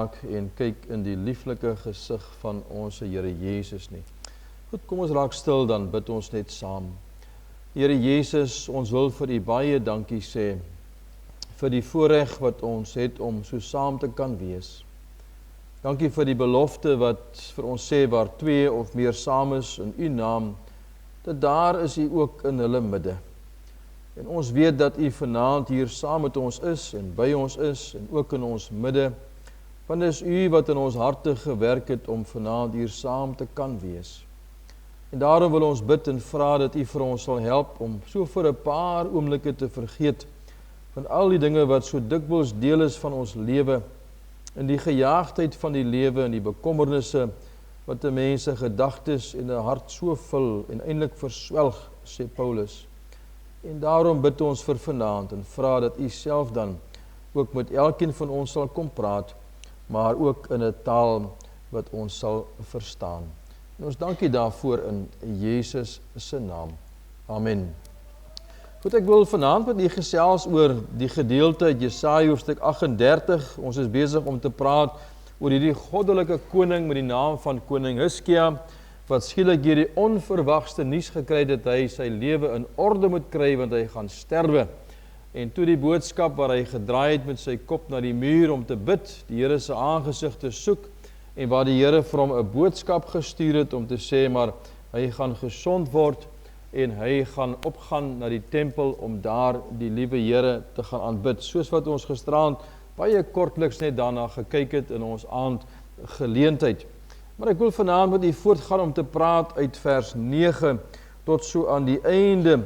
En kyk in die lieflike gesig van ons Here Jesus nie. Goed, kom ons raak stil, dan bid ons net saam. Here Jesus, ons wil vir U baie dankie sê vir die voorreg wat ons het om so saam te kan wees. Dankie vir die belofte wat vir ons sê waar 2 of meer saam is in U naam, dat daar is U ook in hulle midde. En ons weet dat U vanaand hier saam met ons is en by ons is en ook in ons midde. Want is U wat in ons harte gewerk het om vanaand hier saam te kan wees. En daarom wil ons bid en vra dat U vir ons sal help om so vir 'n paar oomblikke te vergeet van al die dinge wat so dikwels deel is van ons lewe, in die gejaagdheid van die lewe en die bekommernisse wat 'n mens se gedagtes en 'n hart so vul en eintlik verswelg, sê Paulus. En daarom bid ons vir vanaand en vra dat U self dan ook met elkeen van ons sal kom praat, maar ook in 'n taal wat ons sal verstaan. En ons dankie daarvoor in Jesus se naam. Amen. Goed, ek wil vanaand met U gesels oor die gedeelte uit Jesaja hoofstuk 38. Ons is besig om te praat oor hierdie goddelike koning met die naam van koning Hiskia, wat skielik hierdie onverwagste nuus gekry het dat hy sy lewe in orde moet kry, want hy gaan sterwe. En toe die boodskap waar hy gedraai het met sy kop na die muur om te bid, die Here se aangesig te soek, en waar die Here vir hom 'n boodskap gestuur het om te sê, maar hy gaan gesond word, en hy gaan opgaan na die tempel om daar die liewe Here te gaan aanbid, soos wat ons gisterand baie kortliks net daarna gekyk het in ons aandgeleentheid. Maar ek wil vanaand met U voortgaan om te praat uit vers 9 tot so aan die einde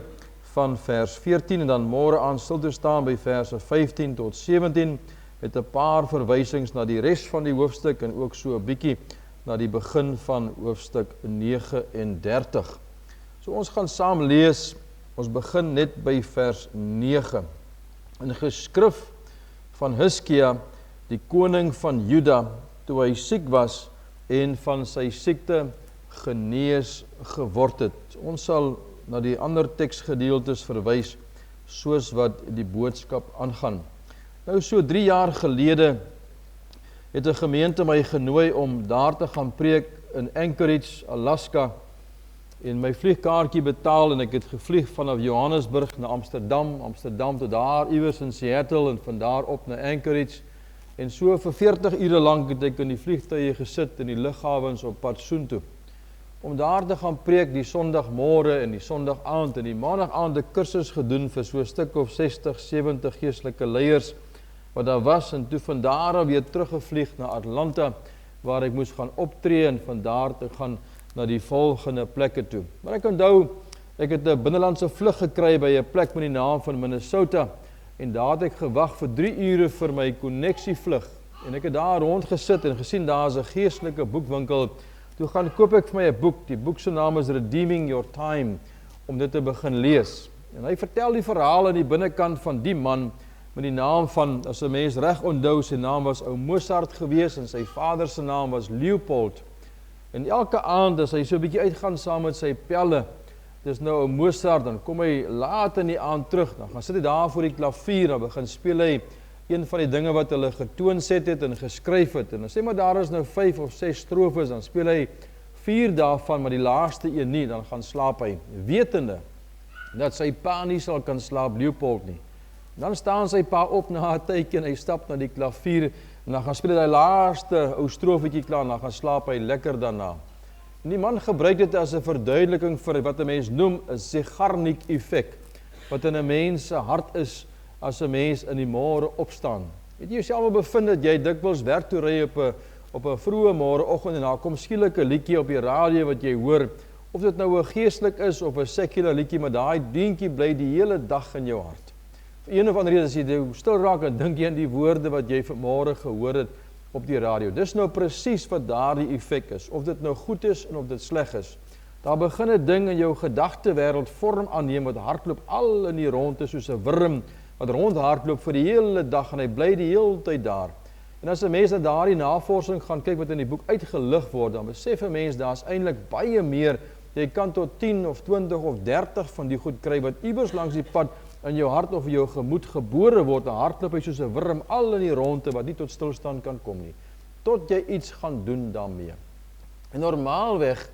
van vers 14 en dan môre aan stil te staan by verse 15 tot 17 met 'n paar verwysings na die res van die hoofstuk en ook so 'n bietjie na die begin van hoofstuk 39. So ons gaan saam lees, ons begin net by vers 9. In geskrif van Hiskia, die koning van Juda, toe hy siek was en van sy siekte genees geword het. Ons sal na die ander teksgedeeltes verwys, soos wat die boodskap aangaan. Nou so 3 jaar gelede het 'n gemeente my genooi om daar te gaan preek in Anchorage, Alaska, en my vliegkaartjie betaal en ek het gevlieg vanaf Johannesburg na Amsterdam tot daar iewers in Seattle en van daar op na Anchorage. En so vir 40 ure lank het ek in die vliegtuie gesit in die lughawens op pad soontoe, om daar te gaan preek die Sondagmôre en die Sondagaand en die Maandagaand 'n kursus gedoen vir so 'n stuk of 60, 70 geestelike leiers wat daar was, en toe van daar af weer teruggevlieg na Atlanta, waar ek moes gaan optree en van daar te gaan na die volgende plekke toe. Maar ek onthou, ek het 'n binnelandse vlug gekry by 'n plek met die naam van Minnesota, en daar het ek gewag vir 3 ure vir my konneksievlug, en ek het daar rondgesit en gesien daar is 'n geestelike boekwinkel. Toe gaan koop ek vir my 'n boek, die boek se naam is Redeeming Your Time, om dit te begin lees. En hy vertel die verhaal aan die binnekant van die man met die naam van, as 'n mens reg onthou, sy naam was ou Mozart gewees en sy vader se naam was Leopold. En elke aand as hy so 'n bietjie uitgaan saam met sy pelle, dis nou ou Mozart, dan kom hy laat in die aand terug, dan gaan sit hy daar voor die klavier en begin speel hy een van die dinge wat hulle getoonset het en geskryf het. En dan sê maar daar is nou 5 of 6 strofes, dan speel hy 4 daarvan, maar die laaste een nie, dan gaan slaap hy, wetende dat sy pa nie sal kan slaap, Leopold nie. Dan staan sy pa op na 'n tydjie en hy stap na die klavier en dan gaan speel hy die laaste ou strofetjie klaar en dan gaan slaap hy lekker daarna. En die man gebruik dit as 'n verduideliking vir wat 'n mens noem 'n Zeigarnik effek, wat in 'n mens se hart is as 'n mens in die môre opstaan. Het jy jouself bevind dat jy dikwels werk toe ry op 'n vroeë môreoggend en daar kom skielik 'n liedjie op die radio wat jy hoor, of dit nou 'n geestelik is of 'n sekular liedjie, maar daai deentjie bly die hele dag in jou hart. Vir een of ander rede as jy stil raak en dink jy aan die woorde wat jy vanmôre gehoor het op die radio. Dis nou presies wat daardie effek is, of dit nou goed is en of dit sleg is. Daar begin 'n ding in jou gedagtewêreld vorm aanneem wat hardloop al in die rondte soos 'n wurm wat rondhardloop vir die hele dag en hy bly die hele tyd daar. En as 'n mens na daardie navorsing gaan kyk wat in die boek uitgelig word, dan besef 'n mens daar's eintlik baie meer. Jy kan tot 10 of 20 of 30 van die goed kry wat iewers langs die pad in jou hart of jou gemoed gebore word, en hardloop hy soos 'n wurm al in die rondte wat nie tot stilstand kan kom nie. tot jy iets gaan doen daarmee. En normaalweg,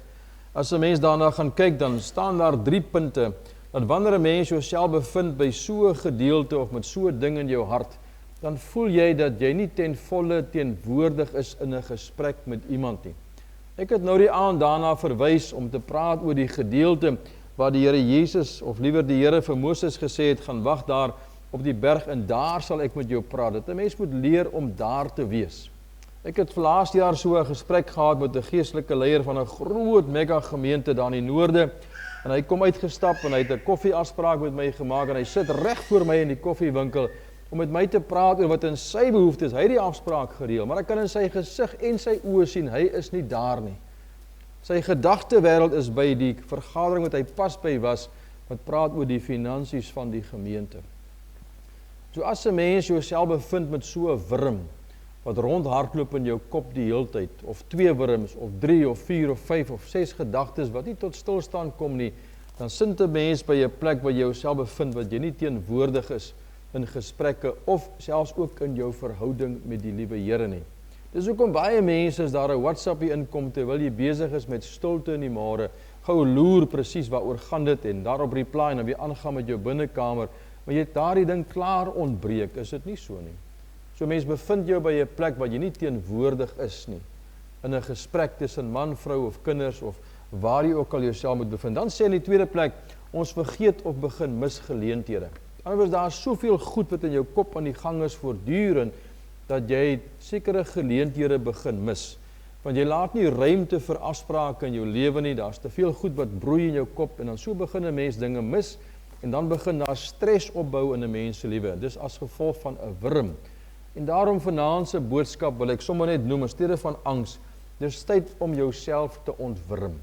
as 'n mens daarna gaan kyk, dan staan daar 3 punte, dat wanneer 'n mens jouself bevind by so 'n gedeelte of met so 'n ding in jou hart, dan voel jy dat jy nie ten volle teenwoordig is in 'n gesprek met iemand nie. Ek het nou die aand daarna verwys om te praat oor die gedeelte waar die Here Jesus, of liewer die Here vir Moses gesê het, gaan wag daar op die berg en daar sal ek met jou praat. Dat 'n mens moet leer om daar te wees. Ek het laas jaar so 'n gesprek gehad met 'n geestelike leier van 'n groot mega gemeente daar in die noorde, en hy kom uitgestap en hy het 'n koffieafspraak met my gemaak en hy sit reg voor my in die koffiewinkel om met my te praat oor wat in sy behoeftes is. Hy het die afspraak gereël, maar ek kan in sy gesig en sy oë sien, hy is nie daar nie. Sy gedagtewêreld is by die vergadering wat hy pas by was, wat praat oor die finansies van die gemeente. So as 'n mens jouself bevind met so 'n wurm, wat rondhardloop in jou kop die heeltyd, of 2 wurms, of 3, of 4, of 5, of 6 gedagtes, wat nie tot stilstand kom nie, dan sit 'n mens by 'n plek waar jy jouself bevind, wat jy nie teenwoordig is in gesprekke, of selfs ook in jou verhouding met die liewe Here nie. Dis hoekom baie mense, as daar 'n WhatsAppie inkom, terwyl jy besig is met stilte in die môre, gou loer presies waaroor gaan dit, en daarop reply, en dan weer aangaan met jou binnekamer, maar jy het daardie ding klaar ontbreek, is dit nie so nie. So mens bevind jou by 'n plek waar jy nie teenwoordig is nie, in 'n gesprek tussen man, vrou of kinders, of waar jy ook al jouself moet bevind. Dan sê in die tweede plek, ons vergeet of begin mis geleenthede. Anders daar is soveel goed wat in jou kop aan die gang is voortdurend, dat jy sekere geleenthede begin mis. Want jy laat nie ruimte vir afsprake in jou lewe nie, daar's te veel goed wat broei in jou kop, en dan so begin 'n mens dinge mis, en dan begin daar stres opbou in 'n mens se lewe. Dis as gevolg van 'n wurm. En daarom vanaand se boodskap wil ek sommer net noem, in steede van angs, dis tyd om jouself te ontwurm.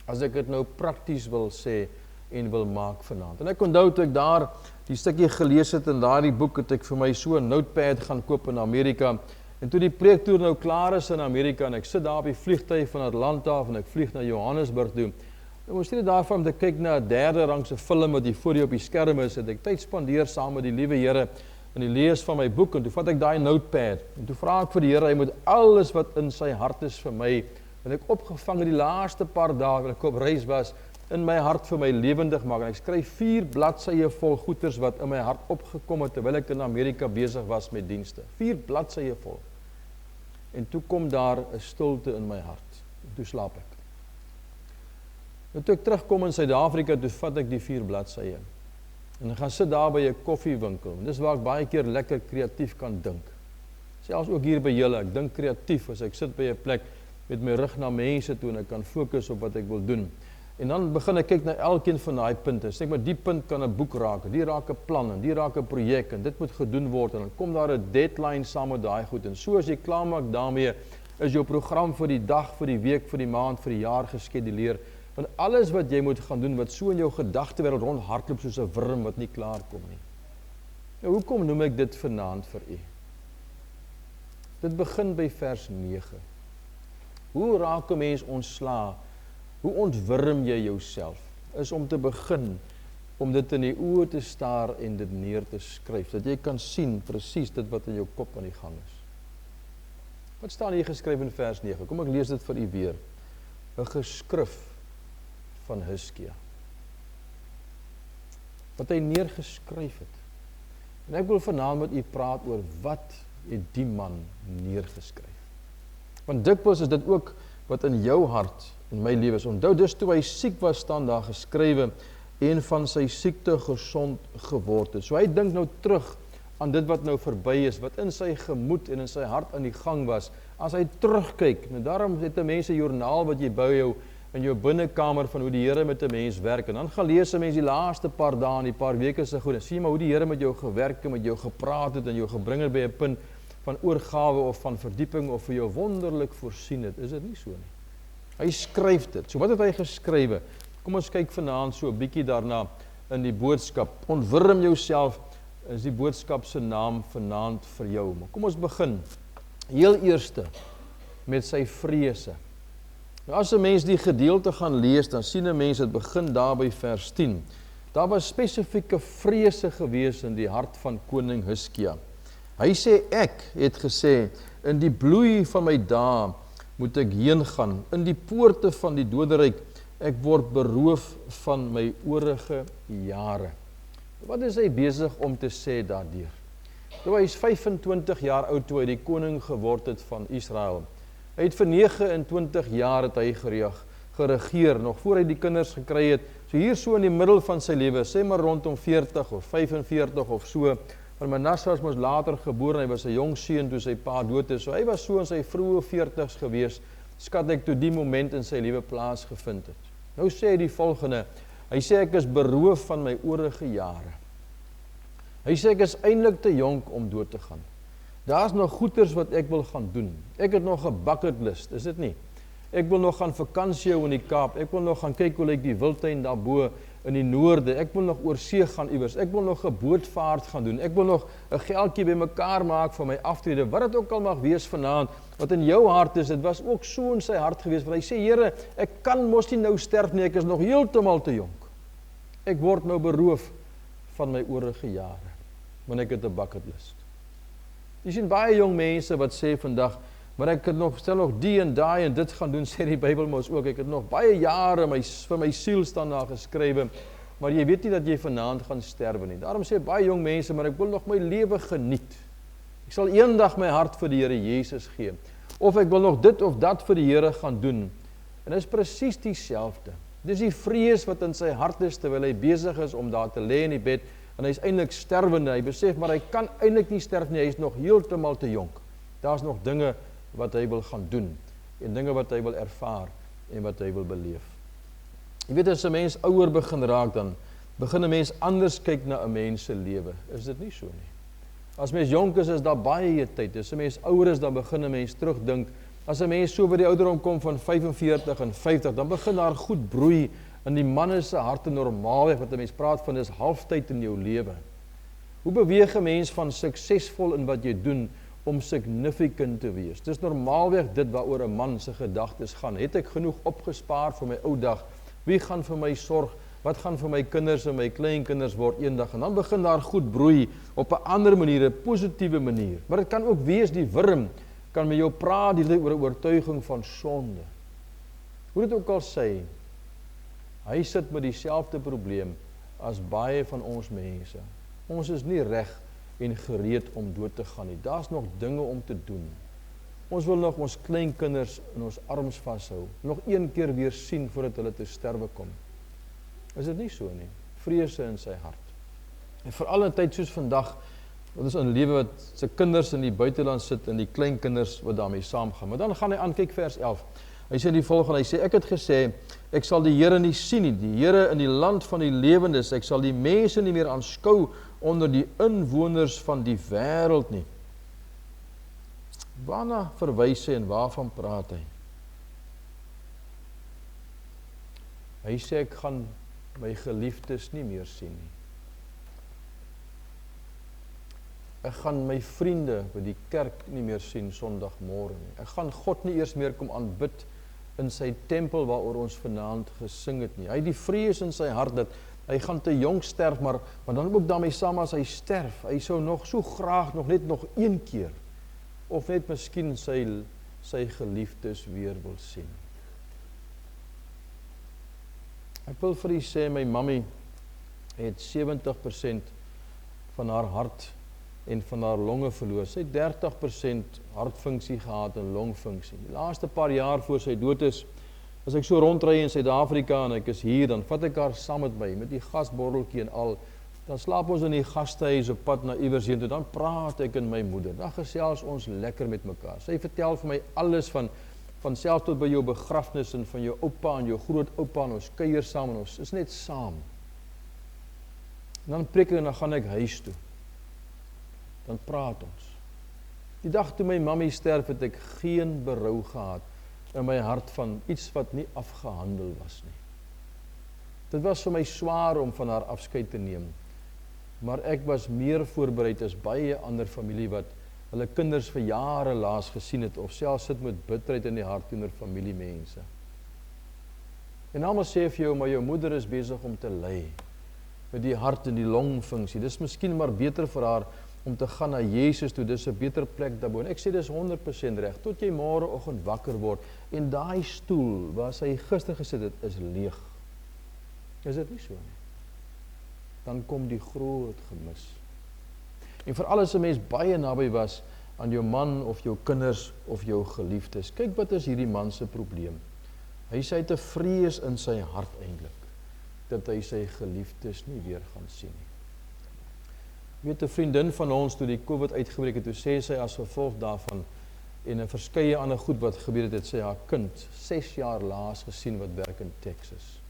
As ek dit nou prakties wil sê en wil maak vanaand. En ek onthou toe ek daar die stukkie gelees het in daardie boek, het ek vir my so 'n notepad gaan koop in Amerika. En toe die preektoer nou klaar is in Amerika, en ek sit daar op die vliegtuig van Atlanta af, en ek vlieg na Johannesburg toe, en ons steeds daarvan om te kyk na 'n 3de rangse film wat hier voor jou op die skerm is, het ek tyd spandeer saam met die liewe Here in die lees van my boek, en toe vat ek daai notepad, en toe vra ek vir die Here, hy moet alles wat in sy hart is vir my, en ek opgevang in die laaste paar dae, wat ek op reis was, in my hart vir my lewendig maak, en ek skryf 4 bladsye vol goeters wat in my hart opgekom het, terwyl ek in Amerika besig was met dienste. 4 bladsye vol. En toe kom daar 'n stilte in my hart, en toe slaap ek. En toe ek terugkom in Suid-Afrika, toe vat ek die 4 bladsye, en ek gaan sit daar by 'n koffiewinkel, en dis waar ek baie keer lekker kreatief kan dink. Selfs ook hier by julle, ek dink kreatief, as ek sit by 'n plek, met my rug na mense toe, en ek kan fokus op wat ek wil doen. En dan begin ek kyk na elkeen van daai punte. Sê ek maar die punt kan 'n boek raak, die raak 'n plan, en die raak 'n projek, en dit moet gedoen word, en dan kom daar 'n deadline saam met daai goed. En so as jy klaar maak daarmee, is jou program vir die dag, vir die week, vir die maand, vir die jaar geskeduleer. Want alles wat jy moet gaan doen, wat so in jou gedagtewêreld rondhardloop soos 'n wurm wat nie klaar kom nie. Nou, hoekom noem ek dit vanaand vir u? Dit begin by vers 9. Hoe raak 'n mens ontslae? Hoe ontwurm jy jouself? Is om te begin, om dit in die oë te staar en dit neer te skryf, dat jy kan sien presies dit wat in jou kop aan die gang is. Wat staan hier geskryf in vers 9? Kom ek lees dit vir u weer. 'n Geskrif van Hizkia, wat hy neergeskryf het. En ek wil vanaand met u praat oor wat het die man neergeskryf. Want dikwels is dit ook wat in jou hart, in my lewe is. Onthou, dis toe hy siek was, staan daar geskrywe, en van sy siekte gesond geword het. So hy dink nou terug aan dit wat nou verby is, wat in sy gemoed en in sy hart aan die gang was. As hy terugkyk, en daarom het 'n mens 'n joernaal wat jy bou jou in jou binnekamer van hoe die Here met 'n mens werk, en dan gaan lees 'n mens die laaste paar dae en die paar weke se goed, en sien maar hoe die Here met jou gewerk het, met jou gepraat het, en jou gebring het by 'n punt van oorgawe of van verdieping, of vir jou wonderlik voorsien het. Is dit nie so nie? Hy skryf dit. So wat het hy geskrywe? Kom ons kyk vanaand so 'n bietjie daarna in die boodskap. Ontwurm jouself is die boodskap se naam vanaand vir jou. Maar kom ons begin. Heel eerste met sy vrese. Nou as 'n mens die gedeelte gaan lees, dan sien 'n mens dit begin daar by vers 10. Daar was spesifieke vrese gewees in die hart van koning Hizkia. Hy sê, ek het gesê, in die bloei van my dae moet ek heen gaan, in die poorte van die doderyk, ek word beroof van my oorige jare. Wat is hy besig om te sê daardeur? Hy is 25 jaar oud toe hy die koning geword het van Israel. Hy het vir 29 jaar het hy geregeer, nog voor hy die kinders gekry het. So hier so in die middel van sy lewe, sê maar rondom 40 of 45 of so, want Manasse was later gebore, hy was 'n jong seun toe sy pa dood is, so hy was so in sy vroeë 40's gewees, skat ek toe die moment in sy lewe plaasgevind het. Nou sê hy die volgende, hy sê ek is beroof van my oorige jare. Hy sê ek is eintlik te jonk om dood te gaan. Daar's nog goeders wat ek wil gaan doen. Ek het nog 'n bucket list, is dit nie? Ek wil nog gaan vakansie hou in die Kaap. Ek wil nog gaan kyk hoe lyk die wildtuin daarbo in die noorde. Ek wil nog oor see gaan iewers. Ek wil nog 'n bootvaart gaan doen. Ek wil nog 'n geldjie bymekaar maak vir my aftrede. Wat dit ook al mag wees vanaand, wat in jou hart is, dit was ook so in sy hart gewees. Want hy sê, Here, ek kan mos nie nou sterf nie, ek is nog heeltemal te jonk. Ek word nou beroof van my oorige jare, want ek het 'n bucket list. Jy sien baie jong mense wat sê vandag, maar ek het nog stel nog die en daai en dit gaan doen, sê die Bybel mos ook, ek het nog baie jare vir my siel staan daar geskrywe, maar jy weet nie dat jy vanaand gaan sterwe nie. Daarom sê baie jong mense, maar ek wil nog my lewe geniet. Ek sal eendag my hart vir die Here Jesus gee, of ek wil nog dit of dat vir die Here gaan doen. En dit is presies dieselfde. Dis die vrees wat in sy hart is, terwyl hy besig is om daar te lê in die bed, en hy is eintlik sterwende, hy besef, maar hy kan eintlik nie sterf nie, hy is nog heeltemal te jonk. Daar's nog dinge wat hy wil gaan doen, en dinge wat hy wil ervaar, en wat hy wil beleef. Jy weet, as 'n mens ouer begin raak, dan begin 'n mens anders kyk na 'n mens se lewe. Is dit nie so nie? As mens jonk is daar baie tyd. As 'n mens ouer is, dan begin 'n mens terugdink. As 'n mens so by die ouderdom kom van 45 en 50, dan begin daar goed broei in die manne se harte normaalweg, wat 'n mens praat van is halftyd in jou lewe. Hoe beweeg 'n mens van suksesvol in wat jy doen, om significant te wees? Dis normaalweg dit waaroor 'n man se gedagtes gaan. Het ek genoeg opgespaar vir my ou dag? Wie gaan vir my sorg? Wat gaan vir my kinders en my kleinkinders word eendag? En dan begin daar goed broei op 'n ander manier, 'n positiewe manier. Maar dit kan ook wees die wurm kan met jou praat die oor 'n oortuiging van sonde. Hoe dit ook al sê, hy sit met dieselfde probleem as baie van ons mense. Ons is nie reg en gereed om dood te gaan nie. Daar's nog dinge om te doen. Ons wil nog ons kleinkinders in ons arms vashou, nog een keer weer sien voordat hulle te sterwe kom. Is dit nie so nie? Vrese in sy hart. En veral in 'n tyd soos vandag, wat ons in lewe wat se kinders in die buiteland sit en die kleinkinders wat daarmee saamgaan. Maar dan gaan hy aan, kyk vers 11. Hy sê die volgende, hy sê, ek het gesê, ek sal die Here nie sien nie, die Here in die land van die lewendes, ek sal die mense nie meer aanskou onder die inwoners van die wêreld nie. Waarna verwys hy en waarvan praat hy? Hy sê, ek gaan my geliefdes nie meer sien nie. Ek gaan my vriende by die kerk nie meer sien Sondagmôre nie. Ek gaan God nie eers meer kom aanbid in sy tempel waaroor ons vanaand gesing het nie. Hy het die vrees in sy hart dat hy gaan te jonk sterf, maar dan ook daarmee saam as hy sterf, hy sou nog so graag nog een keer, of net miskien sy geliefdes weer wil sien. Ek wil vir u sê, my mammy het 70% van haar hart en van haar longe verloor. Sy het 30% hartfunksie gehad en longfunksie. Die laaste paar jaar voor sy dood is, as ek so rondry in Suid-Afrika en ek is hier, dan vat ek haar saam met my, met die gasborreltjie en al, dan slaap ons in die gastehuis op pad na iewers heen toe, dan praat ek en my moeder, dan gesels ons lekker met mekaar. Sy vertel vir my alles van self tot by jou begrafnis en van jou oupa en jou grootoupa en ons kuier saam en ons is net saam. En dan preek ek en dan gaan ek huis toe. Dan praat ons. Die dag toe my mammy sterf het ek geen berou gehad in my hart van iets wat nie afgehandel was nie. Dit was vir my swaar om van haar afskeid te neem, maar ek was meer voorbereid as baie ander familie wat hulle kinders vir jare laas gesien het, of selfs sit met bitterheid in die hart teenoor familiemense. En almal sê vir jou, maar jou moeder is besig om te ly, met die hart en die longfunksie. Dis miskien maar beter vir haar om te gaan na Jesus toe, dis 'n beter plek daarbo. En ek sê dis 100% reg, tot jy môreoggend wakker word, en daai stoel, waar sy gister gesit het, is leeg. Is dit nie so nie? Dan kom die groot gemis. En veral as 'n mens baie naby was aan jou man of jou kinders of jou geliefdes. Kyk wat is hierdie man se probleem. Hy sê hy het 'n vrees in sy hart eintlik dat hy sy geliefdes nie weer gaan sien nie. Weet 'n vriendin van ons toe die COVID uitgebreek het, toe sê sy as gevolg daarvan en 'n verskeie ander goed wat gebeur het, het sy haar kind 6 jaar laas gesien wat werk in Texas.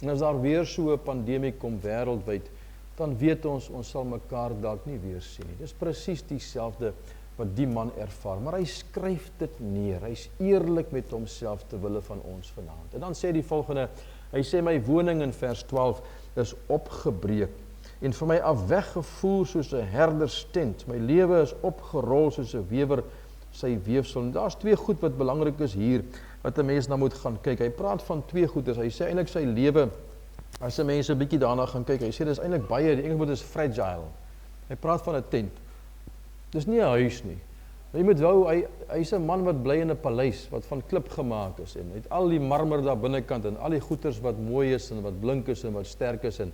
En as daar weer so 'n pandemie kom wêreldwyd, dan weet ons sal mekaar dalk nie weer sien nie. Dis presies dieselfde wat die man ervaar, maar hy skryf dit neer. Hy's eerlik met homself ter wille van ons vanaand. En dan sê die volgende, hy sê my woning in vers 12 is opgebreek en vir my af weggevoer soos 'n herderstent. My lewe is opgerol soos 'n wewer sy weefsel. En daar's twee goed wat belangrik is hier wat 'n mens na moet gaan kyk. Hy praat van twee goeders. Hy sê eintlik sy lewe, as 'n mens 'n bietjie daarna gaan kyk, hy sê dis eintlik baie, die Engels woord is fragile. Hy praat van 'n tent. Dis nie 'n huis nie. Jy moet wou, hy's 'n man wat bly in 'n paleis wat van klip gemaak is en hy het al die marmer daar binnekant en al die goeders wat mooi is en wat blink is en wat sterk is en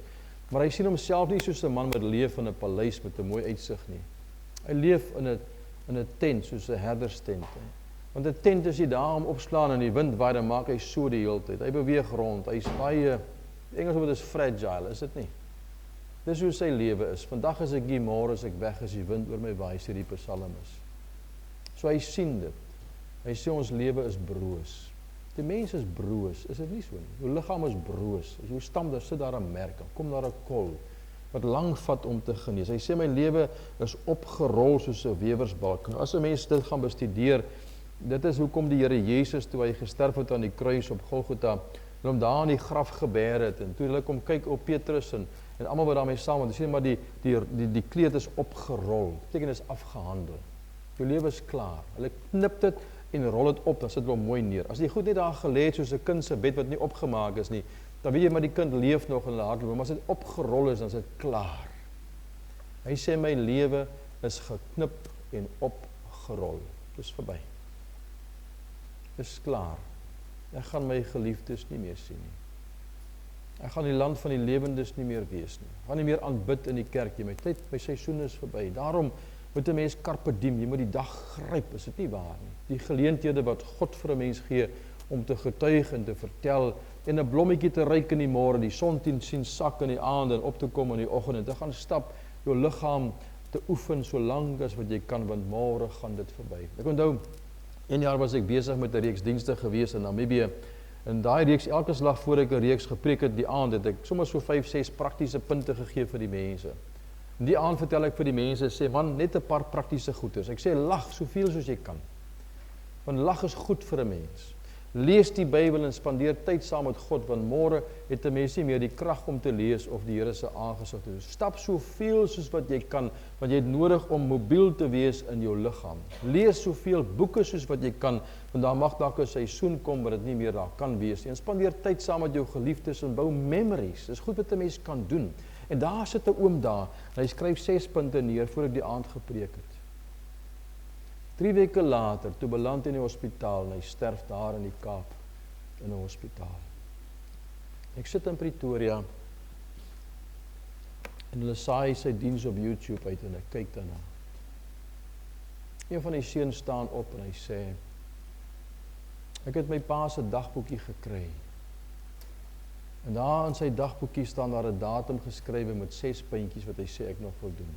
maar hy sien homself nie soos 'n man wat leef in 'n paleis met 'n mooi uitsig nie. Hy leef in 'n tent soos 'n herderstent. Want 'n tent is nie daar om opslaan in die wind waai, dan maak hy so die hele tyd. Hy beweeg rond. Hy's baie, die Engels woord is fragile, is dit nie? Dis hoe sy lewe is. Vandag is ek hier, môre is ek weg as die wind oor my waai, sê die psalmis. So hy sien dit. Hy sê ons lewe is broos. Die mens is broos, is dit nie so nie? Jou liggaam is broos. As jou stam, daar sit daar 'n merk, kom daar 'n kol wat lank vat om te genees. Hy sê my lewe is opgerol soos 'n wewersbalk. Nou as 'n mens dit gaan bestudeer, dit is hoekom die Here Jesus toe hy gesterf het aan die kruis op Golgotha, en hom daar in die graf gebêre het en toe hulle kom kyk op Petrus en almal wat daarmee saam was, sê maar die kleed is opgerol. Beteken is afgehandel. Jou lewe is klaar. Hulle knip dit en rol dit op, dan sit dit hom mooi neer. As die goed net daar gelê het soos 'n kind se bed wat nie opgemaak is nie, dan weet jy maar die kind leef nog in hulle hardloop, maar as dit opgerol is, dan is dit klaar. Hy sê my lewe is geknip en opgerol. Dis verby. Dis klaar. Ek gaan my geliefdes nie meer sien nie. Ek gaan die land van die lewendes nie meer wees nie. Ek gaan nie meer aanbid in die kerk nie. My tyd, my seisoen is verby. Daarom moet 'n mens carpe diem, jy moet die dag gryp, is dit nie waar nie? Die geleenthede wat God vir 'n mens gee om te getuig en te vertel en 'n blommetjie te ryk in die môre, die son sien sak in die aand en op te kom in die oggend en te gaan stap, jou liggaam te oefen so lank as wat jy kan, want môre gaan dit verby. Ek onthou, 1 jaar was ek besig met 'n reeks dienste gewees in Namibië. En daai reeks, elke slag voor ek 'n reeks gepreek het, die aand het ek sommer so 5-6 praktiese punte gegee vir die mense. En die aand vertel ek vir die mense, sê man, net 'n paar praktiese goeders. Ek sê lag soveel soos jy kan. Want lag is goed vir 'n mens. Lees die Bybel en spandeer tyd saam met God, want môre het 'n mens nie meer die krag om te lees of die Here se aangesig te doen. Stap soveel soos wat jy kan, want jy het nodig om mobiel te wees in jou liggaam. Lees soveel boeke soos wat jy kan, want daar mag dalk 'n seisoen kom wat dit nie meer daar kan wees nie. En spandeer tyd saam met jou geliefdes en bou memories. Dis goed wat 'n mens kan doen. En daar sit 'n oom daar, en hy skryf 6 punte neer voor ek die aand gepreek het. 3 weke later, toe beland in die hospitaal, en hy sterf daar in die Kaap, in 'n hospitaal. Ek sit in Pretoria, en hulle saai sy diens op YouTube uit, en ek kyk daarna. Een van die seuns staan op, en hy sê, ek het my pa se dagboekie gekry. En daar in sy dagboekie staan daar 'n datum geskrywe met 6 puntjies wat hy sê ek nog wil doen.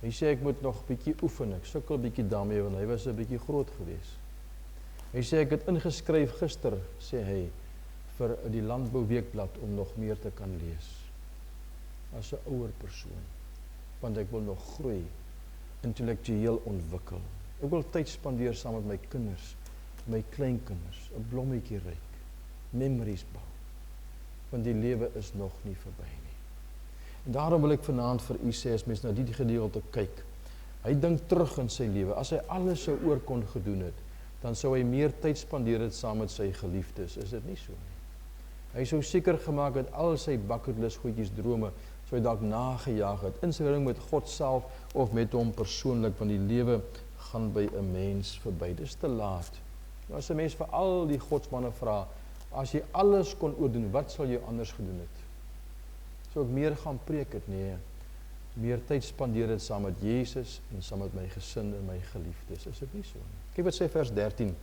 Hy sê ek moet nog bietjie oefen, ek sukkel bietjie daarmee want hy was 'n bietjie groot geweest. Hy sê ek het ingeskryf gister, sê hy, vir die Landbou Weekblad om nog meer te kan lees. As 'n ouer persoon, want ek wil nog groei, intellektueel ontwikkel. Ek wil tyd spandeer saam met my kinders, my kleinkinders, 'n blommetjie ryk, memories bou. Want die lewe is nog nie verby nie. En daarom wil ek vanaand vir u sê, as mens na die gedeelte kyk, hy dink terug in sy lewe, as hy alles sou oor kon gedoen het, dan sou hy meer tyd spandeer het saam met sy geliefdes, is dit nie so nie? Hy sou seker gemaak het al sy bucket list goedjies, drome, sou jy dalk nagejaag het, in verhouding met God self, of met hom persoonlik, want die lewe gaan by 'n mens verby, dis te laat. Nou as 'n mens vir al die godsmanne vra, as jy alles kon oordoen, wat sal jy anders gedoen het? Sou ek meer gaan preek het? Nee, meer tyd spandeer het saam met Jesus, en saam met my gesin en my geliefdes, is dit nie so nie. Kyk wat sê vers 13,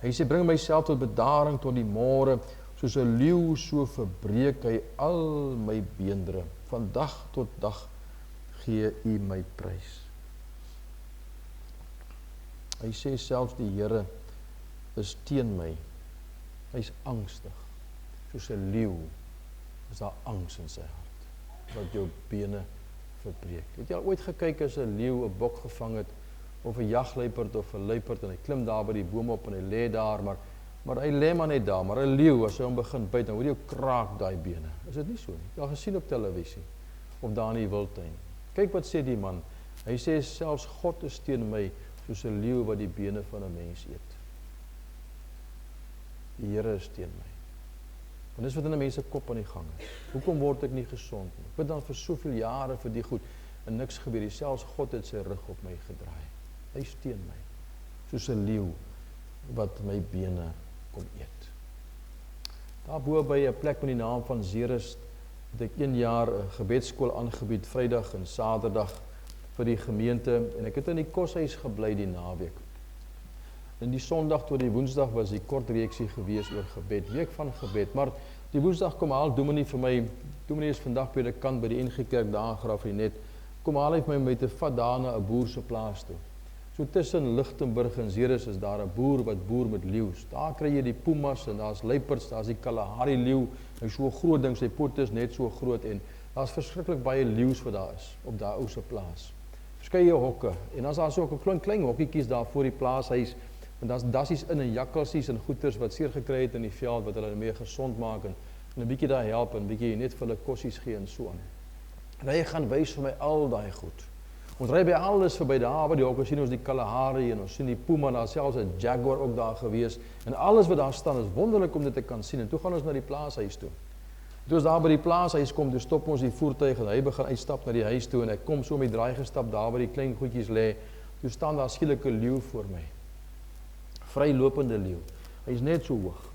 hy sê, bring myself tot bedaring tot die môre, soos 'n leeu so verbreek hy al my beendere, van dag tot dag gee u my prys. Hy sê selfs die Here is teen my, hy is angstig, soos 'n leeu, is daar angs in sy hart, wat jou bene verbreek. Het jy al ooit gekyk as 'n leeu 'n bok gevang het, of 'n jagluiperd of 'n luiperd, en hy klim daar by die boom op en hy lê daar, maar hy lê maar net daar, maar 'n leeu, as hy hom begin byt, dan hoor jy hoe kraak daai bene. Is dit nie so nie? Jy al gesien op televisie, of daar in die wildtuin. Kyk wat sê die man, hy sê selfs God is teen my, soos 'n leeu wat die bene van 'n mens eet. Die Here is teen my. En dis wat in 'n mens se kop aan die gang is. Hoekom word ek nie gesond nie? Ek bid dan vir soveel jare vir die goed, en niks gebeur nie. Selfs God het sy rug op my gedraai. Hy is teen my, soos 'n leeu wat my bene kom eet. Daarbo by 'n plek met die naam van Ceres, het ek 1 jaar 'n gebedsskool aangebied, Vrydag en Saterdag vir die gemeente, en ek het in die koshuis gebly die naweek. En die Sondag tot die Woensdag was die kort reeksie gewees oor gebed, week van gebed, maar die Woensdag kom haal dominee vir my, dominee is vandag predikant by die NG Kerk daar in Graafrenet, kom haal hy vir my met te vat daar na 'n boer se plaas toe. So tussen Lichtenburg en Ceres is daar 'n boer wat boer met leeu's. Daar kry jy die pumas en daar's luiperds, daar's die Kalahari leeu, hy is so groot ding, sy pot is net so groot, en daar's verskriklik baie leeu's wat daar is op daai ou se plaas. Verskeie hokke, en as daar so 'n klein hokkietjies daar voor die plaashuis, en daar's dassies in en jakkalsies en goeters wat seer gekry het in die veld, wat hulle mee gesond maak, en 'n bietjie daar help, en 'n bietjie net vir hulle kossies gee en so aan. En hy gaan wys vir my al daai goed. Ons ry by alles verby daar, waar die hokke sien ons die Kalahari, en ons sien die puma, daar selfs 'n jaguar ook daar gewees, en alles wat daar staan is wonderlik om dit te kan sien, en toe gaan ons na die plaashuis toe. Toe ons daar by die plaashuis kom, toe stop ons die voertuig, en hy begin uitstap na die huis toe, en ek kom so met die draai gestap, daar waar die klein goedjies lê, toe staan daar skielik 'n leeu voor my. Vrylopende leeu. Hy is net so hoog.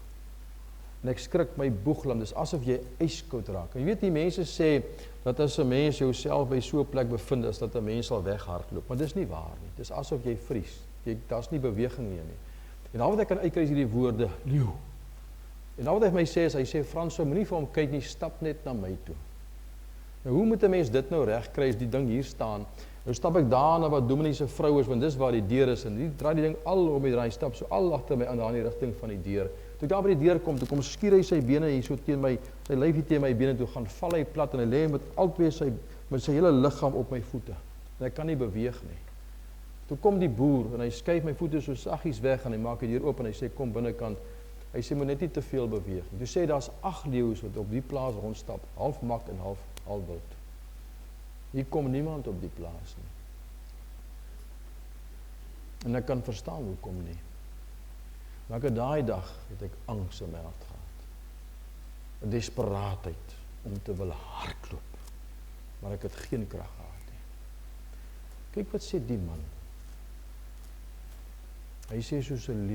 En ek skrik my boeglam, dis asof jy yskoud raak. En jy weet, die mense sê, dat as 'n mens jouself by so 'n plek bevind, is dat 'n mens sal weghardloop. Maar dis nie waar nie. Dis asof jy vries. Daar's nie beweging nie. En al wat ek kan uitkry is hierdie woorde, leeu. En al wat hy my sê is, hy sê, Frans, moenie vir hom kyk nie, stap net na my toe. Nou, hoe moet 'n mens dit nou reg kry as die ding hier staan? Nou stap ek daar na wat dominee se vrou is, want dis waar die deur is, en die draai die ding al om die draai, stap so al agter my aan daar in die rigting van die deur. Toe ek daar by die deur kom, toe kom skuur hy sy bene hier so teen my, sy lyfie teen my bene toe, gaan val hy plat, en hy lê met albei met sy hele liggaam op my voete. En ek kan nie beweeg nie. Toe kom die boer, en hy skuif my voete so saggies weg, en hy maak die deur oop, en hy sê, kom binnekant. Hy sê, moet net nie te veel beweeg. Toe sê, daar's 8 leeu's wat op die plaas rondstap, half mak en half wild. Hier kom niemand op die plaas nie. En ek kan verstaan hoekom nie. Maar ek daai dag het ek angs in my hart gehad. 'n Desperaatheid om te wil hardloop. Maar ek het geen krag gehad nie. Kyk wat sê die man. Hy sê soos 'n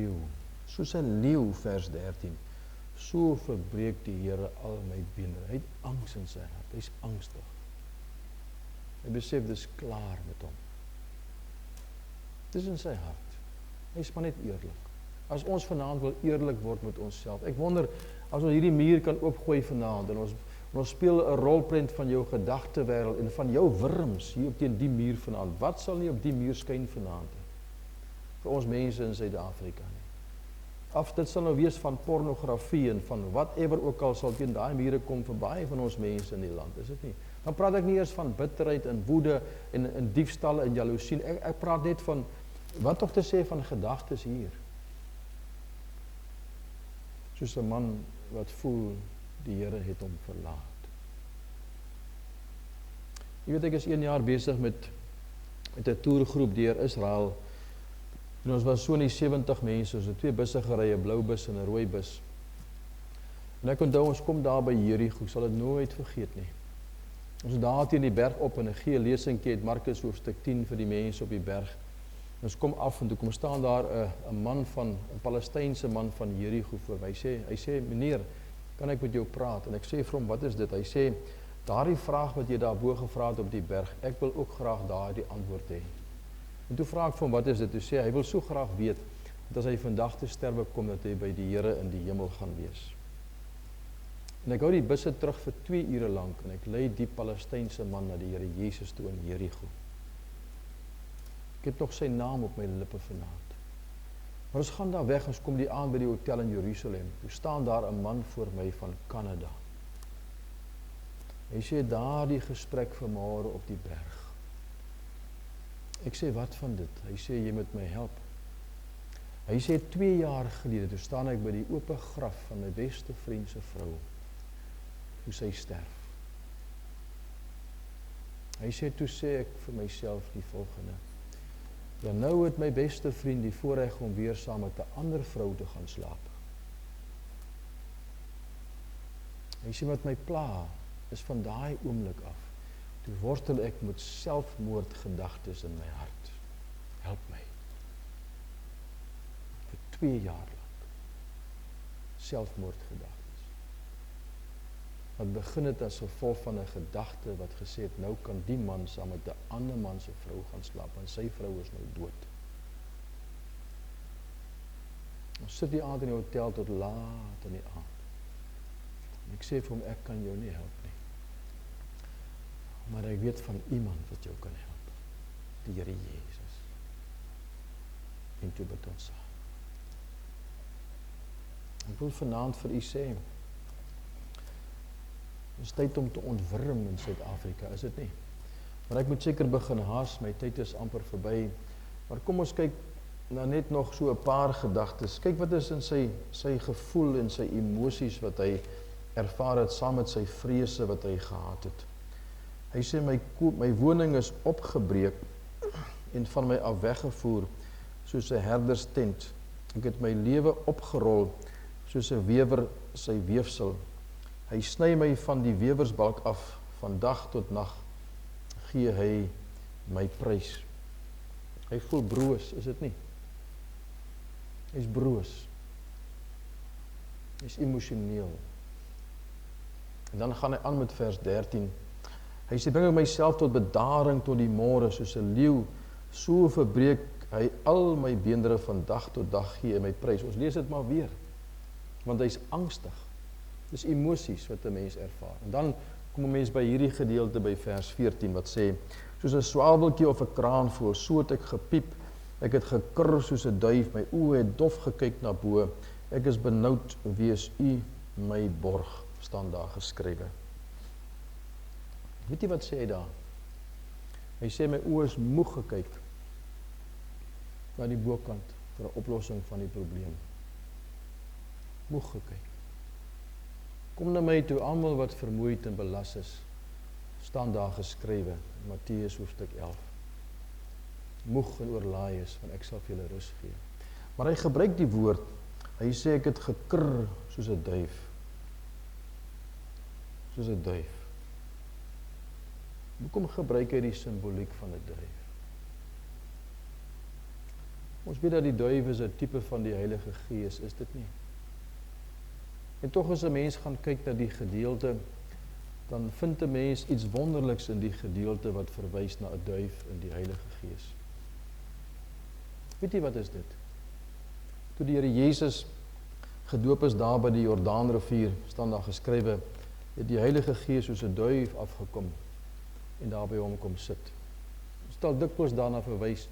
leeu, vers 13. So verbreek die Here al my bene. Hy het angs in sy hart. Hy's angstig. Hy besef dis klaar met hom. Dis in sy hart. Hy is maar net eerlik. As ons vanaand wil eerlik word met onsself. Ek wonder, as ons hierdie muur kan oopgooi vanaand, en ons speel 'n rolprent van jou gedagtewêreld, en van jou wurms hier op teen die muur vanaand. Wat sal nie op die muur skyn vanaand? Vir ons mense in Suid-Afrika nie. Of dit sal nou wees van pornografie, en van whatever ook al sal teen daai mure kom vir baie van ons mense in die land, is dit nie? Dan praat ek nie eers van bitterheid en woede en diefstalle en jaloesie. Ek praat net van, wat tog te sê van gedagtes hier. Soos 'n man wat voel, die Here het hom verlaat. Jy weet, ek is 1 jaar besig met 'n toergroep deur Israel. En ons was so in die 70 mense, ons het 2 busse gery, 'n blou bus en 'n rooi bus. En ek onthou, ons kom daar by Jerigo, ek sal dit nooit vergeet nie. Ons is daar teen die berg op en 'n gee lesingkie uit Markus hoofstuk 10 vir die mense op die berg. Ons kom af en toe kom staan daar 'n man van 'n Palestynse man van Jerigo voor my. Hy sê meneer, kan ek met jou praat? En ek sê vir hom, wat is dit? Hy sê, daardie vraag wat jy daarbo gevra het op die berg, ek wil ook graag daardie antwoord hê. En toe vra ek vir hom, wat is dit? Toe sê hy wil so graag weet dat as hy vandag te sterwe kom, dat hy by die Here in die hemel gaan wees. En ek hou die busse terug vir 2 ure lank en ek lei die Palestynse man na die Here Jesus toe in Jerigo. Ek het nog sy naam op my lippe vanaand. Maar ons gaan daar weg, ons kom die aand by die hotel in Jerusalem. Toe staan daar 'n man voor my van Kanada. Hy sê daardie gesprek vanmôre op die berg. Ek sê wat van dit? Hy sê jy moet my help. Hy sê 2 jaar gelede, toe staan ek by die oop graf van my beste vriend se vrou. Toe sy sterf. Hy sê toe sê ek vir myself die volgende. Ja, nou het my beste vriend die voorreg om weer saam met 'n ander vrou te gaan slaap. Hy sê wat my pla is van daai oomblik af. Toe worstel ek met selfmoordgedagtes in my hart. Help my. Vir 2 jaar lank. Selfmoordgedagtes. Wat begin het as gevolg van 'n gedagte wat gesê het, nou kan die man saam met 'n ander man se vrou gaan slaap, want sy vrou is nou dood. Ons sit die aand in die hotel tot laat in die aand. En ek sê vir hom, ek kan jou nie help nie. Maar ek weet van iemand wat jou kan help. Die Here Jesus. En toe bid ons saam. Ek wil vanaand vir u sê, het is tyd om te ontwurm in Suid-Afrika, is dit nie? Maar ek moet seker begin haas, my tyd is amper verby. Maar kom ons kyk na net nog so 'n paar gedagtes. Kyk wat is in sy gevoel en sy emosies wat hy ervaar het saam met sy vrese wat hy gehad het. Hy sê my woning is opgebreek en van my af weggevoer soos 'n herderstent. Ek het my lewe opgerol soos 'n wewer sy weefsel. Hy sny my van die wewersbalk af, van dag tot nag gee hy my prys. Hy voel broos, is dit nie? Hy's broos. Hy's emosioneel. En dan gaan hy aan met vers 13. Hy sê, bring myself tot bedaring tot die môre, soos 'n leeu, so verbreek hy al my beendere van dag tot dag gee hy my prys. Ons lees dit maar weer, want hy's angstig. Dis emosies wat 'n mens ervaar. En dan kom 'n mens by hierdie gedeelte by vers 14 wat sê, soos 'n swaweltjie of 'n kraanvoël, so het ek gepiep, ek het gekrr soos 'n duif, my oë het dof gekyk na bo, ek is benoud, wees u my borg, staan daar geskrywe. Weet jy wat sê hy daar? Hy sê my oë is moeg gekyk na die bokant vir 'n oplossing van die probleem. Moeg gekyk. Kom na my toe, almal wat vermoeid en belas is, staan daar geskrywe, Matteus hoofstuk 11. Moeg en oorlaai is, want ek sal vir julle rus gee. Maar hy gebruik die woord, hy sê ek het gekrr soos 'n duif. Soos 'n duif. Hoekom gebruik hy die simboliek van 'n duif? Ons weet dat die duif is 'n tipe van die Heilige Gees, is dit nie? En tog as 'n mens gaan kyk na die gedeelte, dan vind 'n mens iets wonderliks in die gedeelte wat verwys na 'n duif in die Heilige Gees. Weet jy wat is dit? Toe die Here Jesus gedoop is daar by die Jordaanrivier, staan daar geskrywe, het die Heilige Gees soos 'n duif afgekom en daar by hom kom sit. Ons het al dikwels daarna verwys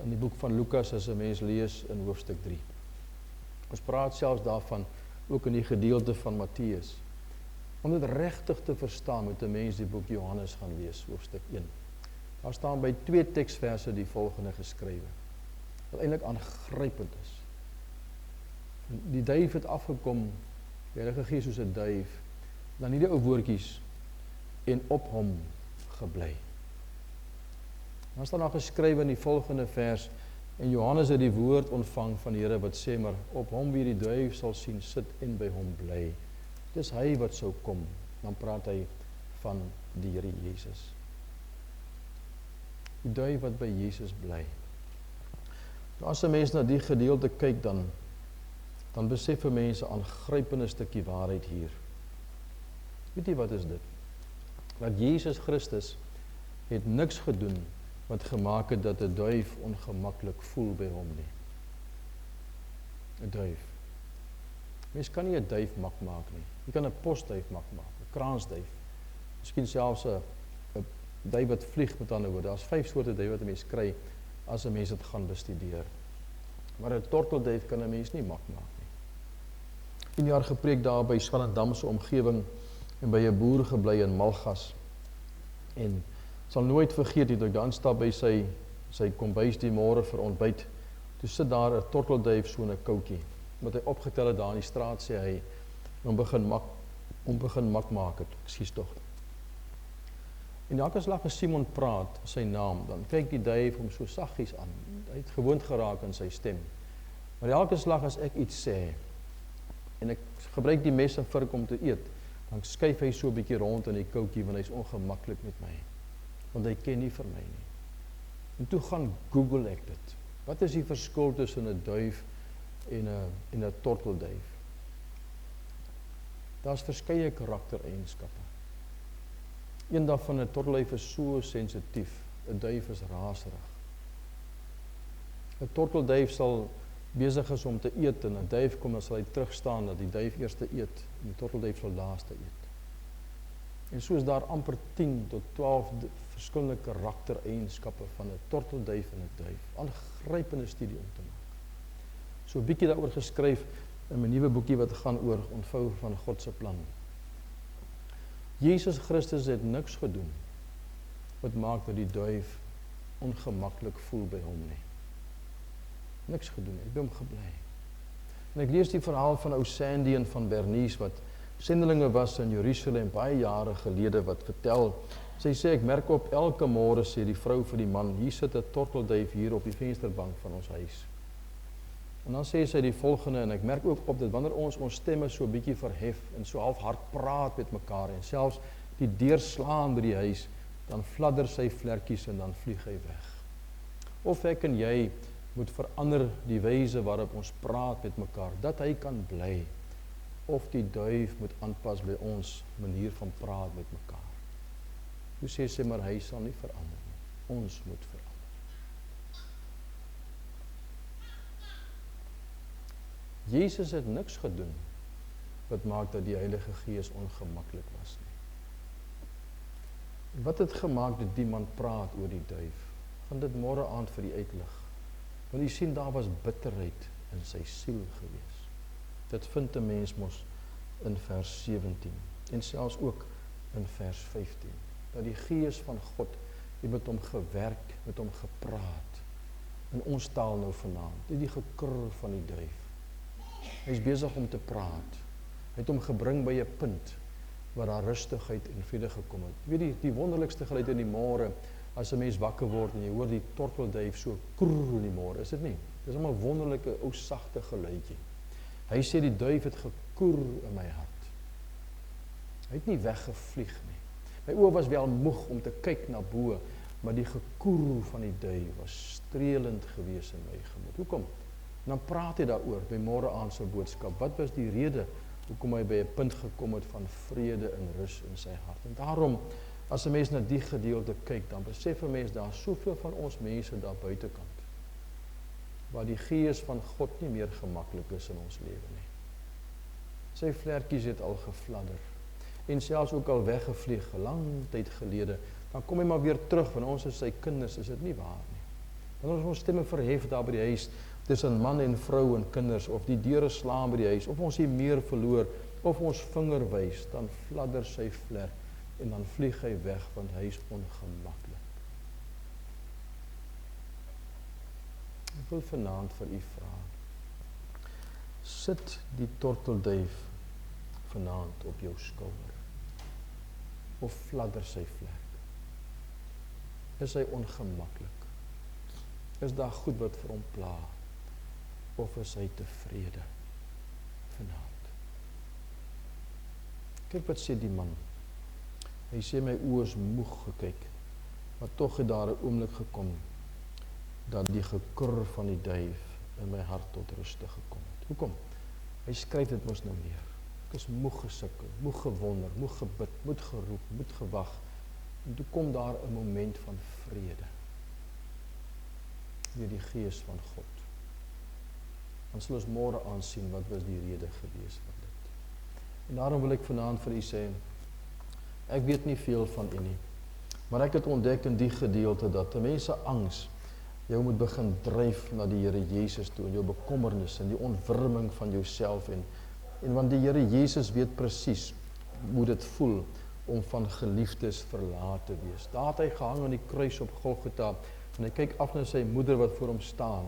in die boek van Lukas as 'n mens lees in hoofstuk 3. Ons praat selfs daarvan ook in die gedeelte van Matteus. Om dit regtig te verstaan moet 'n mens die boek Johannes gaan lees, hoofstuk 1. Daar staan by 2 teksverse die volgende geskrywe, wat eintlik aangrypend is. Die duif het afgekom, die Heilige Gees soos 'n duif, dan nie die ou woordjies, en op hom gebly. Dan staan daar geskrywe in die volgende vers, en Johannes het die woord ontvang van die Here wat sê, maar op hom wie die duif sal sien sit en by hom bly. Dis hy wat sou kom. Dan praat hy van die Here Jesus. Die duif wat by Jesus bly. As 'n mens na die gedeelte kyk, dan besef 'n mens 'n aangrypende stukkie waarheid hier. Weet jy wat is dit? Dat Jesus Christus het niks gedoen wat gemaak het dat 'n duif ongemaklik voel by hom nie. 'n Duif. Mens kan nie 'n duif mak maak nie. Jy kan 'n posduif mak maak, 'n kraansduif. Miskien selfs 'n duif wat vlieg, met ander woorde. Daar's 5 soorte duif wat 'n mens kry as 'n mens dit gaan bestudeer. Maar 'n tortelduif kan 'n mens nie mak maak nie. 10 jaar gepreek daar by Swellendam se omgewing en by 'n boer gebly in Malgas. En sal nooit vergeet het, ek dan stap by sy kombuis die môre vir ontbyt. Toe sit daar 'n tortelduif so 'n koutjie. Wat hy opgetel het daar in die straat, sê hy, hom begin mak maak het. Ekskuus tog. En elke slag as Simon praat, sy naam, dan kyk die duif hom so saggies aan. Hy het gewoond geraak aan sy stem. Maar elke slag as ek iets sê en ek gebruik die mes en vork om te eet, dan skuif hy so 'n bietjie rond in die koutjie want hy's ongemaklik met my. Want hy ken nie vir my nie. En toe gaan Google ek dit. Wat is die verskil tussen 'n duif en 'n tortelduif? Daar's verskeie karaktereienskappe. Een daarvan, 'n tortelduif is so sensitief, 'n duif is raserig. 'n Tortelduif sal besig is om te eet en 'n duif kom, dan sal hy terugstaan dat die duif eers eet en die tortelduif sal laaste eet. En so is daar amper 10 tot 12 verskillende karaktereienskappe van 'n tortelduif en 'n duif. Aangrypende studie om te maak. So 'n bietjie daaroor geskryf in my nuwe boekie wat gaan oor ontvou van God se plan. Jesus Christus het niks gedoen wat maak dat die duif ongemaklik voel by hom nie. Niks gedoen, hy het by hom gebly. En ek lees die verhaal van ou Sandy en van Bernice wat sendelinge was in Jerusalem baie jare gelede wat vertel. Sy sê, ek merk op elke môre, sê die vrou vir die man, hier sit 'n tortelduif hier op die vensterbank van ons huis. En dan sê sy die volgende, en ek merk ook op dat wanneer ons stemme so 'n bietjie verhef en so half hard praat met mekaar en selfs die deur slaan by die huis, dan fladder sy vlekkies en dan vlieg hy weg. Of ek en jy moet verander die wyse waarop ons praat met mekaar, dat hy kan bly. Of die duif moet aanpas by ons manier van praat met mekaar. Hoe sê sy, maar hy sal nie verander nie. Ons moet verander. Jesus het niks gedoen wat maak dat die Heilige Gees ongemaklik was nie. Wat het gemaak dat die man praat oor die duif? Gaan dit môre aand vir die uitlig. Want jy sien, daar was bitterheid in sy siel gewees. Dit vind 'n mens mos in vers 17 en selfs ook in vers 15. Dat die Gees van God het met hom gewerk, met hom gepraat. In ons taal nou vanaand, die gekrul van die duif. Hy is besig om te praat. Hy het hom gebring by 'n punt waar daar rustigheid en vrede gekom het. Jy weet die wonderlikste geluid in die môre, as 'n mens wakker word en jy hoor die tortelduif so kroer in die môre, is dit nie? Dis 'n wonderlike ou sagte geluidjie. Hy sê die duif het gekoer in my hart. Hy het nie weggevlieg nie. My oë was wel moeg om te kyk na bo, maar die gekoer van die duif was streelend gewees in my gemoed. Hoekom? En dan praat hy daaroor by môre aand se boodskap. Wat was die rede hoekom hy by 'n punt gekom het van vrede en rus in sy hart? En daarom, as 'n mens na die gedeelte kyk, dan besef 'n mens daar soveel van ons mense daar buitekant waar die Gees van God nie meer gemaklik is in ons lewe nie. Sy vlekkies het al gefladder en selfs ook al weggevlieg, lang tyd gelede, dan kom hy maar weer terug, want ons is sy kinders, is dit nie waar nie. Wanneer ons stemme verhef daar by die huis, tussen man en vrou en kinders, of die deure slaan by die huis, of ons die meer verloor, of ons vinger wys, dan fladder sy vlek, en dan vlieg hy weg, want hy is ongemaklik. Ek wil vanaand vir u vra, sit die tortelduif vanaand op jou skouer, of fladder sy vlek? Is hy ongemaklik? Is daar goed wat vir hom pla? Of is hy tevrede vanaand? Kyk wat sê die man. Hy sê my oë is moeg gekyk, maar tog het daar 'n oomblik gekom dat die gekurr van die duif in my hart tot ruste gekom het. Hoekom? Hy skryf dit mos nou neer. Ek is moeg gesukkel, moeg gewonder, moeg gebid, moed geroep, moed gewag. En toe kom daar 'n moment van vrede deur die Gees van God. Dan sal ons môre aansien wat was die rede gewees van dit. En daarom wil ek vanaand vir u sê, ek weet nie veel van u nie, maar ek het ontdek in die gedeelte dat 'n mens se angs jou moet begin dryf na die Here Jesus toe, en jou bekommernis en die ontwrigting van jouself, en want die Here Jesus weet presies hoe dit voel om van geliefdes verlaat te wees. Daar het hy gehang aan die kruis op Golgotha, en hy kyk af na sy moeder wat voor hom staan,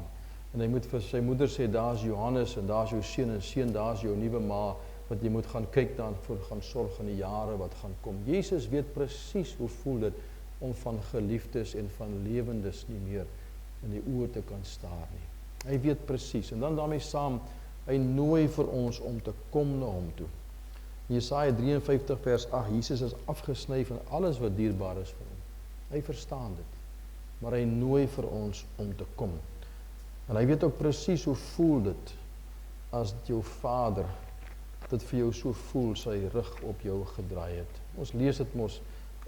en hy moet vir sy moeder sê, daar's Johannes, en daar's jou seun, en seun, daar's jou nuwe ma, wat jy moet gaan kyk dan voor gaan sorg in die jare wat gaan kom. Jesus weet presies hoe voel dit om van geliefdes en van lewendes nie meer in die oë te kan staar nie. Hy weet presies, en dan daarmee saam, hy nooi vir ons om te kom na hom toe. Jesaja 53 vers 8, Jesus is afgesny van alles wat dierbaar is vir hom. Hy verstaan dit, maar hy nooi vir ons om te kom. En hy weet ook presies hoe voel dit as jou Vader dit vir jou so voel, sy rug op jou gedraai het. Ons lees dit mos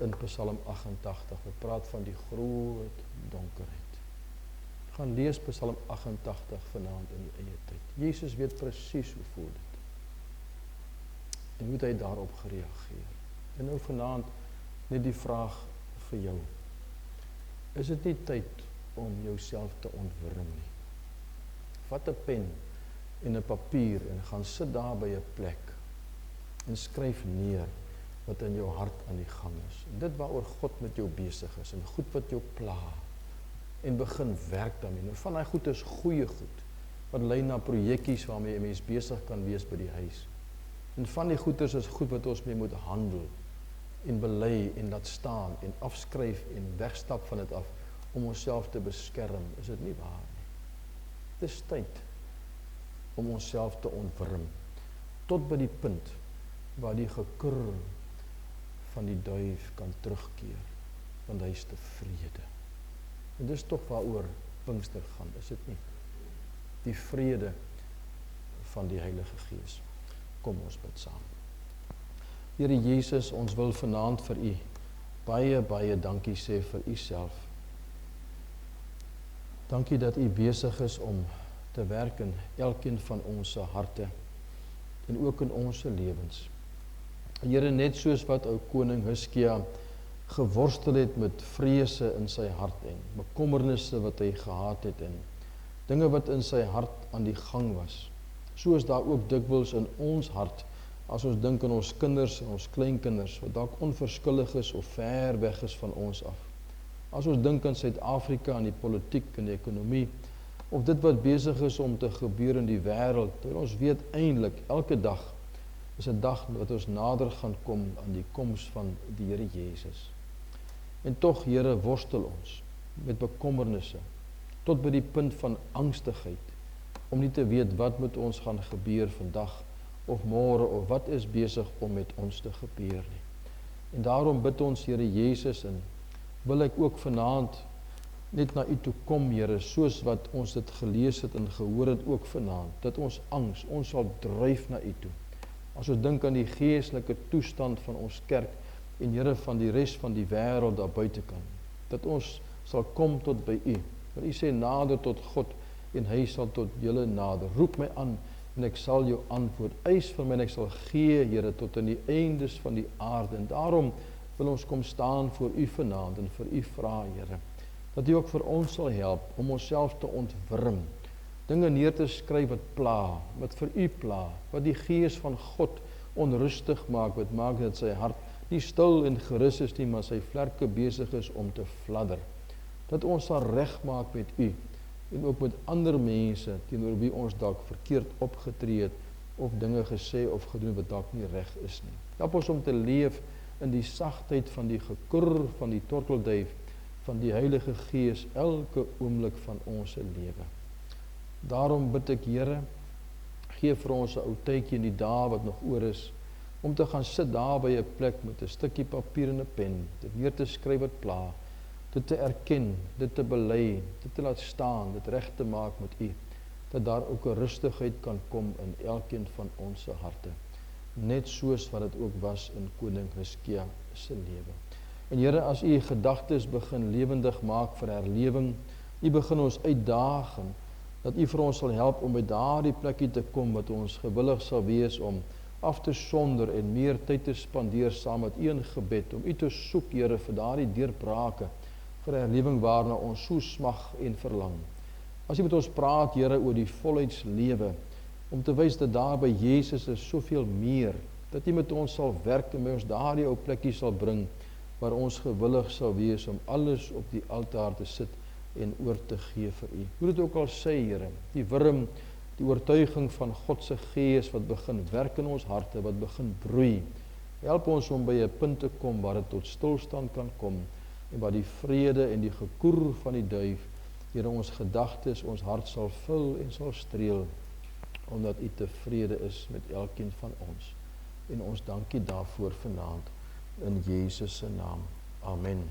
in Psalm 88, wat praat van die groot donkerheid. Gaan lees Psalm 88 vanaand in die eie tyd. Jesus weet presies hoe voel dit. En hoe het hy daarop gereageer? En nou vanaand net die vraag vir jou. Is dit nie tyd om jouself te ontwring nie? Vat 'n pen en 'n papier en gaan sit daar by 'n plek en skryf neer wat in jou hart aan die gang is. En dit waaroor God met jou besig is en goed wat jou pla. En begin werk daarmee. Nou van daai goed is goeie goed wat lei na projekkies waarmee 'n mens besig kan wees by die huis. En van die goeders is goed wat ons mee moet handel en bely en laat staan en afskryf en wegstap van dit af om onsself te beskerm. Is dit nie waar nie? Dit is tyd om onsself te ontwring tot by die punt waar die gekurr van die duif kan terugkeer, want hy is tevrede. En dis tog waaroor Pinkster gaan, is dit nie? Die vrede van die Heilige Gees. Kom ons bid saam. Here Jesus, ons wil vanaand vir u baie dankie sê vir u self. Dankie dat u besig is om te werk in elkeen van ons harte en ook in ons lewens. Here, net soos wat ou koning Hizkia geworstel het met vrese in sy hart en bekommernisse wat hy gehad het en dinge wat in sy hart aan die gang was. So is daar ook dikwels in ons hart, as ons dink aan ons kinders en ons kleinkinders, wat dalk onverskillig is of ver weg is van ons af. As ons dink aan Suid-Afrika, aan die politiek en die ekonomie, of dit wat besig is om te gebeur in die wêreld, terwyl ons weet eintlik elke dag is 'n dag wat ons nader gaan kom aan die koms van die Here Jesus. En tog, Here, worstel ons met bekommernisse tot by die punt van angstigheid om nie te weet wat met ons gaan gebeur vandag of môre of wat is besig om met ons te gebeur nie. En daarom bid ons, Here Jesus, en wil ek ook vanaand net na u toe kom, Here, soos wat ons dit gelees het en gehoor het ook vanaand, dat ons angs, ons sal dryf na u toe. As ons dink aan die geestelike toestand van ons kerk en Here van die res van die wêreld daar buitekant, dat ons sal kom tot by u. Want u sê nader tot God en hy sal tot julle nader. Roep my aan en ek sal jou antwoord. Eis vir my en ek sal gee, Here, tot in die eindes van die aarde. En daarom wil ons kom staan voor u vanaand en vir u vra, Here, dat u ook vir ons sal help om onsself te ontwring. Dinge neer te skryf wat pla, wat vir u pla, wat die Gees van God onrustig maak, wat maak dat sy hart nie stil en gerus is nie, maar sy vlerke besig is om te fladder. Dat ons sal regmaak met u en ook met ander mense teenoor wie ons dalk verkeerd opgetree het of dinge gesê of gedoen wat dalk nie reg is nie. Help ons om te leef in die sagtheid van die gekurr van die tortelduif van die Heilige Gees elke oomblik van ons lewe. Daarom bid ek, Here, gee vir ons 'n ou tydjie in die dae wat nog oor is, om te gaan sit daar by 'n plek met 'n stukkie papier en 'n pen, dit neer te skryf wat pla, dit te erken, dit te bely, dit te laat staan, dit reg te maak met U, dat daar ook 'n rustigheid kan kom in elkeen van ons se harte, net soos wat dit ook was in koning Hizkia se lewe. En Here, as U gedagtes begin lewendig maak vir herlewing, U begin ons uitdaag, dat U vir ons sal help om by daardie plekkie te kom wat ons gewillig sal wees om af te sonder en meer tyd te spandeer saam met U in gebed, om U te soek, Here, vir daardie deurbrake, vir herlewing waarna ons so smag en verlang. As U met ons praat, Here, oor die volheidslewe, om te wys dat daar by Jesus is soveel meer, dat U met ons sal werk en by ons daardie ou plekkie sal bring, waar ons gewillig sal wees om alles op die altaar te sit en oor te gee vir U. Hoe dit ook al sê, Here, die wurm, die oortuiging van God se Gees wat begin werk in ons harte, wat begin broei. Help ons om by 'n punt te kom waar dit tot stilstand kan kom en waar die vrede en die gekoer van die duif, Here, ons gedagtes, ons hart sal vul en sal streel, omdat U tevrede is met elkeen van ons. En ons dankie daarvoor vanaand in Jesus se naam. Amen.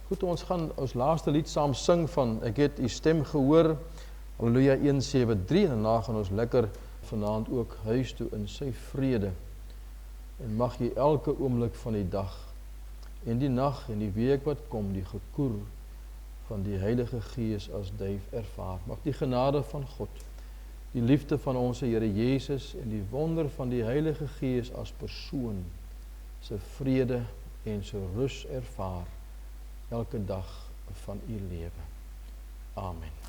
Goed, ons gaan ons laaste lied saam sing van Ek het U stem gehoor, Halleluja 173, en daarna gaan ons lekker vanaand ook huis toe in sy vrede. En mag jy elke oomblik van die dag en die nag en die week wat kom, die gekoer van die Heilige Gees as duif ervaar. Mag die genade van God, die liefde van ons Here Jesus en die wonder van die Heilige Gees as persoon sy vrede en sy rus ervaar elke dag van u lewe. Amen.